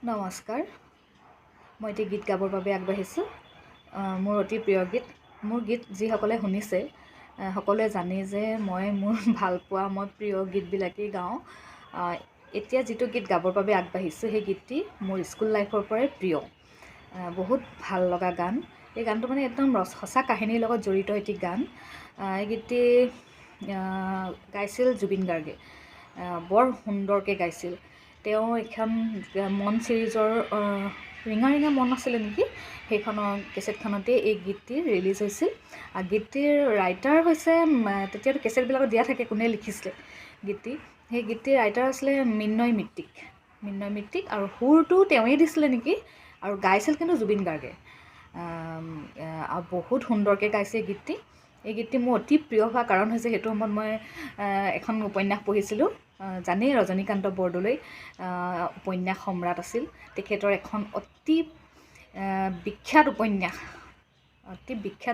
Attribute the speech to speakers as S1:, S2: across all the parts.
S1: নমস্কাৰ, মই এতিয়া গীত গাবৰ বাবে আগবাঢ়িছোঁ। মোৰ অতি প্ৰিয় গীত। মোৰ গীত যিসকলে শুনিছে সকলোৱে জানে যে মই মোৰ ভালপোৱা মই প্ৰিয় গীতবিলাকেই গাওঁ। এতিয়া যিটো গীত গাবৰ বাবে আগবাঢ়িছোঁ সেই গীতটি মোৰ স্কুল লাইফৰ পৰাই প্ৰিয়। বহুত ভাল লগা গান। এই গানটো মানে একদম সঁচা কাহিনীৰ লগত জড়িত এটি গান। এই গীতটি গাইছিল জুবিন গাৰ্গে। বৰ সুন্দৰকৈ গাইছিল। তেওঁ এখন মন ছিৰিজৰ ৰিঙা ৰিঙা মন আছিলে নেকি, সেইখনৰ কেছেটখনতে এই গীতটি ৰিলিজ হৈছিল। গীতটিৰ ৰাইটাৰ হৈছে, তেতিয়াতো কেছেটবিলাকত দিয়া থাকে কোনে লিখিছিলে গীতটি। সেই গীতটিৰ ৰাইটাৰ আছিলে মৃন্ময় মিত্তিক আৰু সুৰটো তেওঁৱেই দিছিলে নেকি, আৰু গাইছিল কিন্তু জুবিন গাৰ্গে। আৰু বহুত সুন্দৰকৈ গাইছে এই গীতটি। এই গীতটি মোৰ অতি প্ৰিয় হোৱাৰ কাৰণ হৈছে সেইটো সময়ত মই এখন উপন্যাস পঢ়িছিলোঁ। জানেই ৰজনীকান্ত বৰদলৈ উপন্যাস সম্ৰাট আছিল। তেখেতৰ এখন অতি বিখ্যাত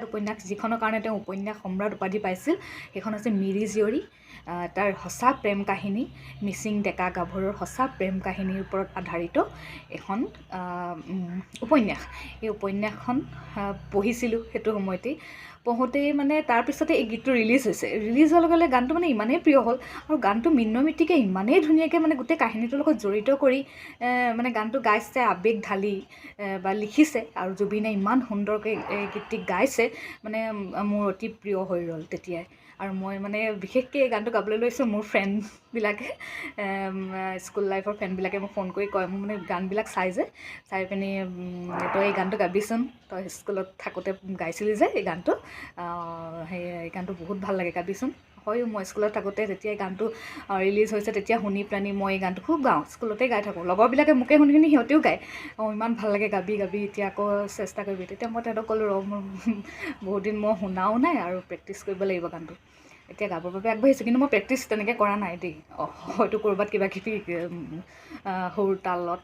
S1: উপন্যাস যিখনৰ কাৰণে তেওঁ উপন্যাস সম্ৰাট উপাধি পাইছিল, সেইখন হৈছে মিৰি জীয়ৰী। তাৰ সঁচা প্ৰেম কাহিনী, মিচিং ডেকা গাভৰুৰ সঁচা প্ৰেম কাহিনীৰ ওপৰত আধাৰিত এখন উপন্যাস। এই উপন্যাসখন পঢ়িছিলোঁ সেইটো সময়তেই। পঢ়োঁতেই মানে তাৰপিছতে এই গীতটো ৰিলিজ হৈছে। ৰিলিজ হোৱাৰ লগে লগে গানটো মানে ইমানেই প্ৰিয় হ'ল, আৰু গানটো মৃন্ময় মিত্তিকে ইমানেই ধুনীয়াকৈ মানে গোটেই কাহিনীটোৰ লগত জড়িত কৰি মানে গানটো গাইছে, আৱেগ ঢালি বা লিখিছে, আৰু জুবিনে ইমান সুন্দৰকৈ এই গীতটি গাইছে, মানে মোৰ অতি প্ৰিয় হৈ ৰ'ল তেতিয়াই। আৰু মই মানে বিশেষকৈ এই গানটো গাবলৈ লৈছোঁ, মোৰ ফ্ৰেণ্ডবিলাকে স্কুল লাইফৰ ফ্ৰেণ্ডবিলাকে মোক ফোন কৰি কয়, মোৰ মানে গানবিলাক চাই পিনি তই এই গানটো গাবিচোন, তই স্কুলত থাকোঁতে গাইছিলি যে এই গানটো, এই গানটো বহুত ভাল লাগে, গাবিচোন। হয়ো, মই স্কুলত থাকোঁতে যেতিয়া এই গানটো ৰিলিজ হৈছে তেতিয়া শুনি পেলানি মই এই গানটো খুব গাওঁ, স্কুলতে গাই থাকোঁ। লগৰবিলাকে মোকে শুনি শুনি সিহঁতেও গায়, ইমান ভাল লাগে, গাবি এতিয়া আকৌ চেষ্টা কৰিবি। তেতিয়া মই তেহেঁতক ক'লোঁ, মোৰ বহুত দিন মই শুনাও নাই আৰু প্ৰেক্টিছ কৰিব লাগিব গানটো। এতিয়া গাবৰ বাবে আগবাঢ়িছোঁ, কিন্তু মই প্ৰেক্টিছ তেনেকৈ কৰা নাই দেই। হয়তো ক'ৰবাত কিবাকিবি সুৰ তালত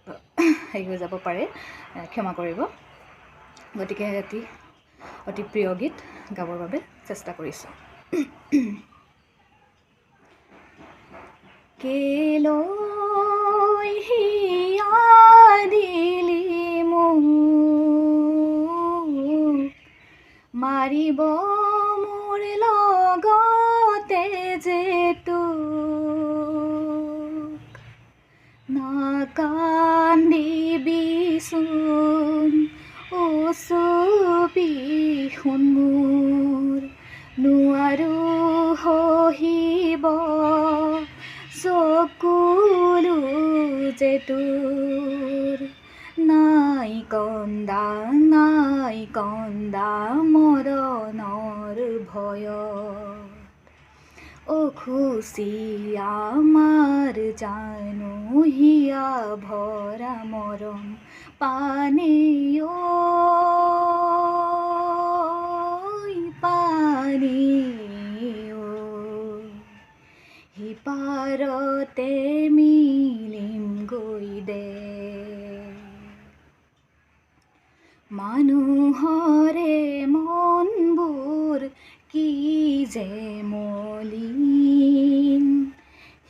S1: হেৰি হৈ যাব পাৰে, ক্ষমা কৰিব। গতিকে অতি প্ৰিয় গীত গাবৰ বাবে চেষ্টা কৰিছোঁ। কেলৈ হিয়া দিলি মোক, মাৰিব মোৰ লগতে যে তোক, নাকান্দিবিচোন চুপিচোন মোৰ, নোৱাৰোঁ সহিব চকুলো যে তোৰ, নাই কন্দা মৰণৰ ভয়ত, অখুচি আমাৰ জানো হিয়া ভৰা মৰম পানী সিপাৰতে মিলিম গৈ দে। মানুহৰে মনবোৰ কি যে মলিন,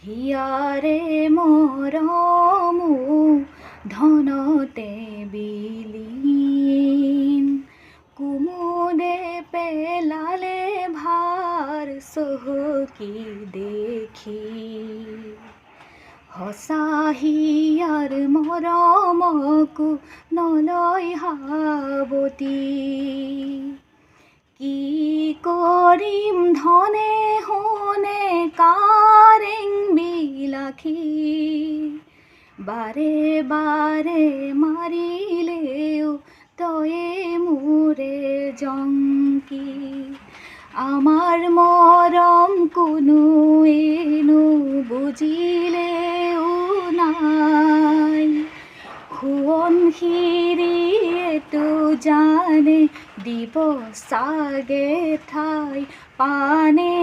S1: হিয়াৰে মৰমো ধনতে বিলীন, কুমুদে পেলালে ভাৰ চহকি দেখি, সঁচা হিয়াৰ মৰমকো নলয় সাৱতি, কি কৰিম ধনে সোণে কাৰেং বিলাসী, বাৰে বাৰে মাৰিলেও তয়ে মোৰে জংকি, আমাৰ মৰম কোনোৱেনো বুজিলেও নাই, সোৱণশিৰিয়েতো জানে দিব চাগে ঠাই, পানে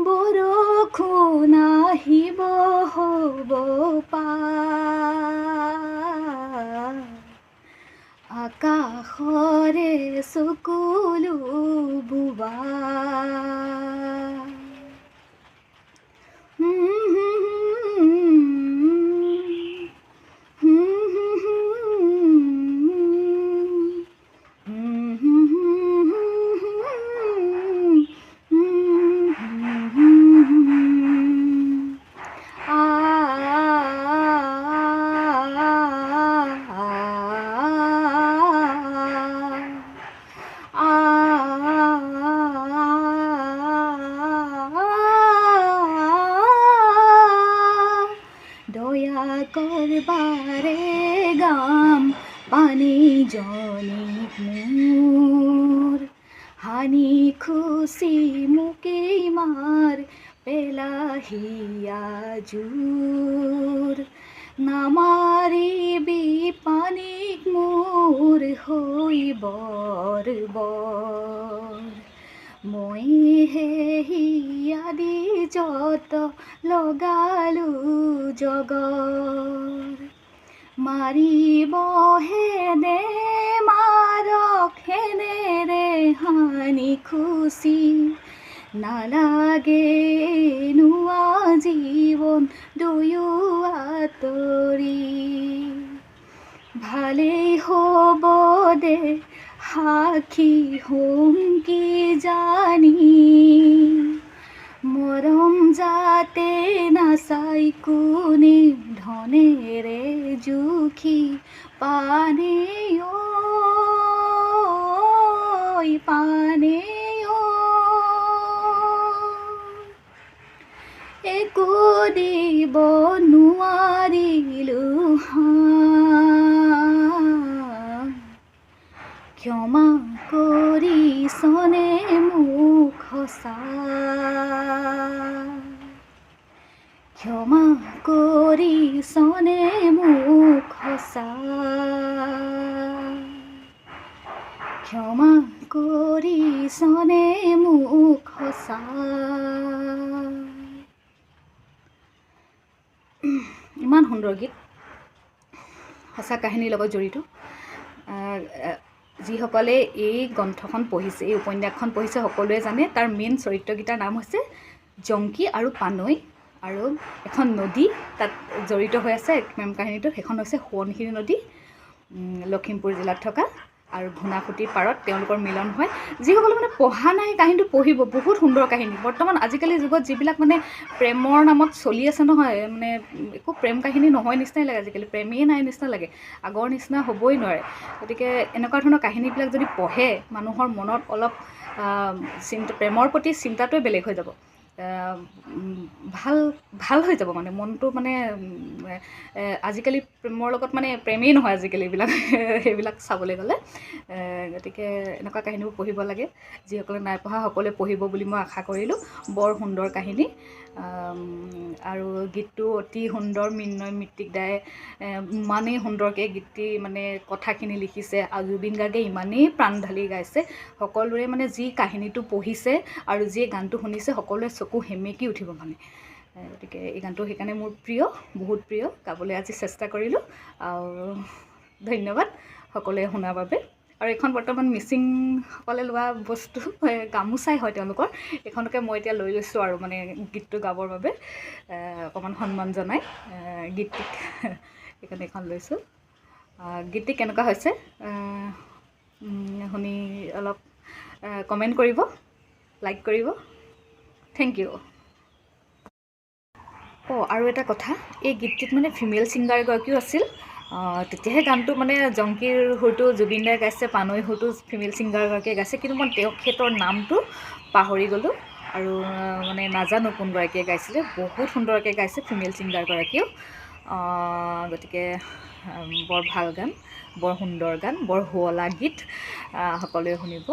S1: বৰষুণ আহিব হ'ব পাৰ, আকাশৰে চকুলো বুবা। খুচি মোকেই মাৰ পেলাহিয়া জোৰ নামাৰিবি পানীক মোৰ হৈ বৰ মইহে হিয়া দি যত লগালো জগৰ মাৰিবহে দে মাৰক হেনেৰে হানি খুচি নালাগে নোৱা জীৱন দুয়ো আঁতৰি ভালেই হ'ব দে সাক্ষী হ'ম কি জানি মৰম যাতে নাচাই কোনে ধনেৰে জুখি পানে পানে একো দিব নোৱাৰিলো ক্ষমা কৰিছনে মোক সঁচা ক্ষমা কৰিছনে মোক সঁচা ক্ষমা কৰিছনে মোক সঁচা ইমান সুন্দৰ গীত সঁচা কাহিনীৰ লগত জড়িত যিসকলে এই গ্ৰন্থখন পঢ়িছে এই উপন্যাসখন পঢ়িছে সকলোৱে জানে তাৰ মেইন চৰিত্ৰকেইটাৰ নাম হৈছে জংকী আৰু পানৈ আৰু এখন নদী তাত জড়িত হৈ আছে প্ৰেম কাহিনীটোত সেইখন হৈছে সোৱণশিৰি নদী লখিমপুৰ জিলাত থকা আৰু ঘুনাসুতিৰ পাৰত তেওঁলোকৰ মিলন হয় যিসকলে মানে পঢ়া নাই কাহিনীটো পঢ়িব বহুত সুন্দৰ কাহিনী বৰ্তমান আজিকালি যুগত যিবিলাক মানে প্ৰেমৰ নামত চলি আছে নহয় মানে একো প্ৰেম কাহিনী নহয় নিচিনাই লাগে আজিকালি প্ৰেমেই নাই নিচিনা লাগে আগৰ নিচিনা হ'বই নোৱাৰে গতিকে এনেকুৱা ধৰণৰ কাহিনীবিলাক যদি পঢ়ে মানুহৰ মনত অলপ প্ৰেমৰ প্ৰতি চিন্তাটোৱে বেলেগ হৈ যাব ভাল ভাল হৈ যাব মানে মনটো মানে আজিকালি প্ৰেমৰ লগত মানে প্ৰেমেই নহয় আজিকালি সেইবিলাক চাবলৈ গ'লে গতিকে এনেকুৱা কাহিনীবোৰ পঢ়িব লাগে যিসকলে নাই পঢ়া সকলোৱে পঢ়িব বুলি মই আশা কৰিলোঁ বৰ সুন্দৰ কাহিনী আৰু গীতটো অতি সুন্দৰ মৃন্ময় মৃত্তিক দায়ে ইমানেই সুন্দৰকৈ গীতটি মানে কথাখিনি লিখিছে আৰু জুবিন গাৰ্গে ইমানেই প্ৰাণ ঢালি গাইছে সকলোৰে মানে যি কাহিনীটো পঢ়িছে আৰু যিয়ে গানটো শুনিছে সকলোৱে চকু সেমেকি উঠিব মানে গতিকে এই গানটো সেইকাৰণে মোৰ প্ৰিয় বহুত প্ৰিয় গাবলৈ আজি চেষ্টা কৰিলোঁ আৰু ধন্যবাদ সকলোৱে শুনাৰ বাবে আৰু এইখন বৰ্তমান মিচিংসকলে লোৱা বস্তু গামোচাই হয় তেওঁলোকৰ এইখনকে মই এতিয়া লৈ লৈছোঁ আৰু মানে গীতটো গাবৰ বাবে অকণমান সন্মান জনাই গীতটিক সেইকাৰণে এইখন লৈছোঁ গীতটি কেনেকুৱা হৈছে শুনি অলপ কমেণ্ট কৰিব লাইক কৰিব থেংক ইউ আৰু এটা কথা এই গীতটিত মানে ফিমেল ছিংগাৰ এগৰাকীও আছিল তেতিয়াহে গানটো মানে জংকীৰ সুৰটো জুবিন দাই গাইছে পানৈৰ সুৰটো ফিমেল ছিংগাৰগৰাকীয়ে গাইছে কিন্তু মই তেখেতৰ নামটো পাহৰি গ'লোঁ আৰু মানে নাজানো কোনগৰাকীয়ে গাইছিলে বহুত সুন্দৰকৈ গাইছে ফিমেল ছিংগাৰগৰাকীয়েও গতিকে বৰ ভাল গান বৰ সুন্দৰ গান বৰ শুৱলা গীত সকলোৱে শুনিব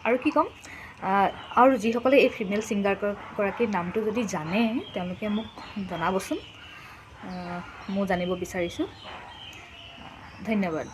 S1: আৰু কি ক'ম আৰু যিসকলে এই ফিমেল ছিংগাৰগৰাকীৰ নামটো যদি জানে তেওঁলোকে মোক জনাবচোন মই জানিব বিচাৰিছোঁ ধন্যবাদ